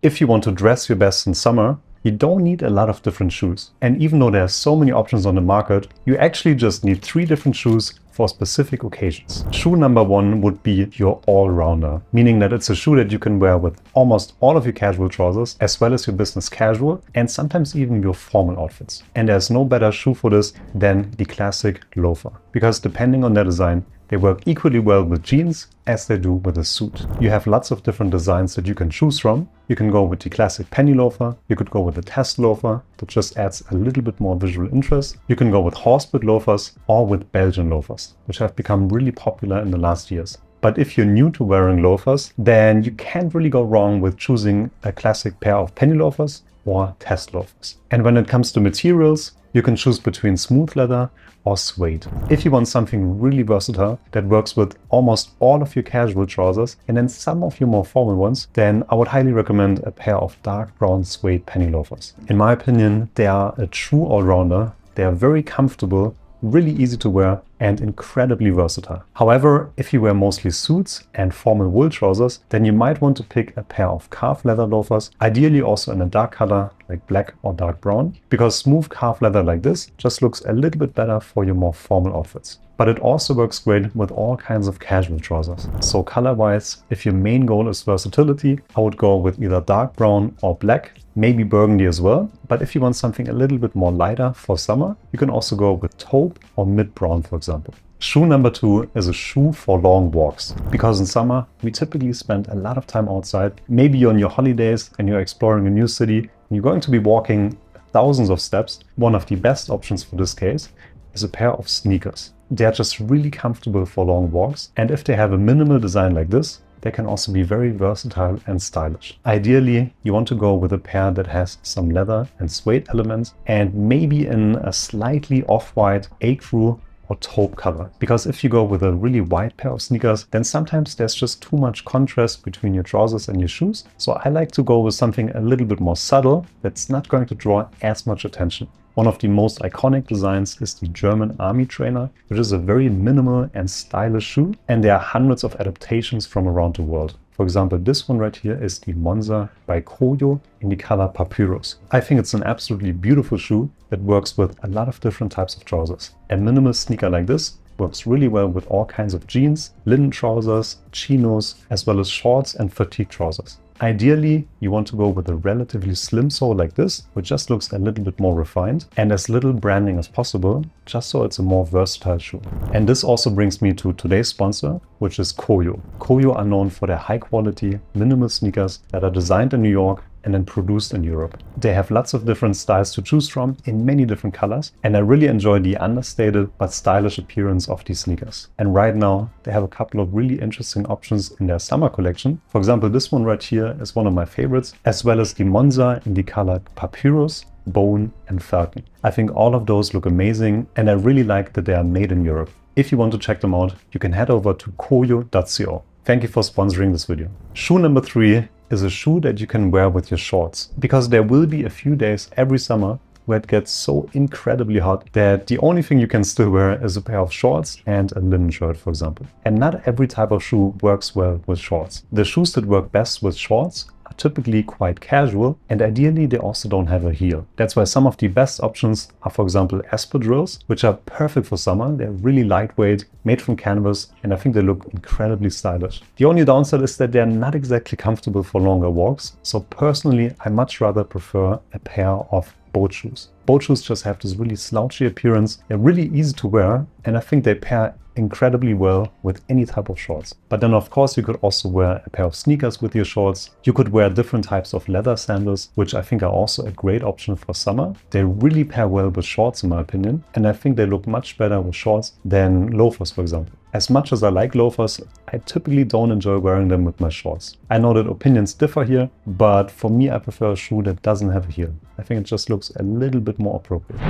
If you want to dress your best in summer, you don't need a lot of different shoes. And even though there are so many options on the market, you actually just need 3 different shoes for specific occasions. Shoe number 1 would be your all-rounder, meaning that it's a shoe that you can wear with almost all of your casual trousers, as well as your business casual, and sometimes even your formal outfits. And there's no better shoe for this than the classic loafer, because depending on their design, they work equally well with jeans as they do with a suit. You have lots of different designs that you can choose from. You can go with the classic penny loafer. You could go with the test loafer that just adds a little bit more visual interest. You can go with horsebit loafers or with Belgian loafers, which have become really popular in the last years. But if you're new to wearing loafers, then you can't really go wrong with choosing a classic pair of penny loafers or test loafers. And when it comes to materials, you can choose between smooth leather or suede. If you want something really versatile that works with almost all of your casual trousers and then some of your more formal ones, then I would highly recommend a pair of dark brown suede penny loafers. In my opinion, they are a true all-rounder. They are very comfortable, really easy to wear, and incredibly versatile. However, if you wear mostly suits and formal wool trousers, then you might want to pick a pair of calf leather loafers, ideally also in a dark color like black or dark brown, because smooth calf leather like this just looks a little bit better for your more formal outfits. But it also works great with all kinds of casual trousers. So color-wise, if your main goal is versatility, I would go with either dark brown or black, maybe burgundy as well. But if you want something a little bit more lighter for summer, you can also go with taupe or mid-brown, for example. Shoe number 2 is a shoe for long walks, because in summer we typically spend a lot of time outside. Maybe you're on your holidays and you're exploring a new city and you're going to be walking thousands of steps. One of the best options for this case is a pair of sneakers. They're just really comfortable for long walks, and if they have a minimal design like this, they can also be very versatile and stylish. Ideally, you want to go with a pair that has some leather and suede elements, and maybe in a slightly off-white ecru or taupe color. Because if you go with a really white pair of sneakers, then sometimes there's just too much contrast between your trousers and your shoes. So I like to go with something a little bit more subtle that's not going to draw as much attention. One of the most iconic designs is the German army trainer, which is a very minimal and stylish shoe, and there are hundreds of adaptations from around the world. For example, this one right here is the Monza by Koio in the color Papyrus. I think it's an absolutely beautiful shoe that works with a lot of different types of trousers. A minimal sneaker like this works really well with all kinds of jeans, linen trousers, chinos, as well as shorts and fatigue trousers. Ideally, you want to go with a relatively slim sole like this, which just looks a little bit more refined, and as little branding as possible, just so it's a more versatile shoe. And this also brings me to today's sponsor, which is Koio. Koio are known for their high quality, minimal sneakers that are designed in New York and then produced in Europe. They have lots of different styles to choose from in many different colors, and I really enjoy the understated but stylish appearance of these sneakers. And right now they have a couple of really interesting options in their summer collection. For example, this one right here is one of my favorites, as well as the Monza in the color Papyrus, Bone and Falcon. I think all of those look amazing, and I really like that they are made in Europe. If you want to check them out, you can head over to koio.co. Thank you for sponsoring this video. Shoe number 3 is a shoe that you can wear with your shorts, because there will be a few days every summer where it gets so incredibly hot that the only thing you can still wear is a pair of shorts and a linen shirt, for example. And not every type of shoe works well with shorts. The shoes that work best with shorts are typically quite casual, and ideally they also don't have a heel. That's why some of the best options are, for example, espadrilles, which are perfect for summer. They're really lightweight, made from canvas, and I think they look incredibly stylish. The only downside is that they're not exactly comfortable for longer walks. So personally, I much rather prefer a pair of boat shoes. Boat shoes just have this really slouchy appearance. They're really easy to wear, and I think they pair incredibly well with any type of shorts. But then of course you could also wear a pair of sneakers with your shorts. You could wear different types of leather sandals, which I think are also a great option for summer. They really pair well with shorts in my opinion, and I think they look much better with shorts than loafers, for example. As much as I like loafers, I typically don't enjoy wearing them with my shorts. I know that opinions differ here, but for me I prefer a shoe that doesn't have a heel. I think it just looks a little bit more appropriate.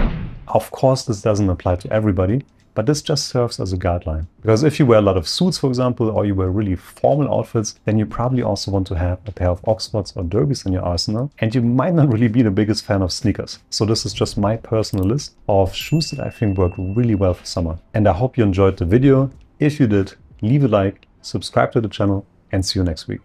Of course this doesn't apply to everybody, but this just serves as a guideline. Because if you wear a lot of suits, for example, or you wear really formal outfits, then you probably also want to have a pair of Oxfords or Derbies in your arsenal, and you might not really be the biggest fan of sneakers. So this is just my personal list of shoes that I think work really well for summer. And I hope you enjoyed the video. If you did, leave a like, subscribe to the channel, and see you next week.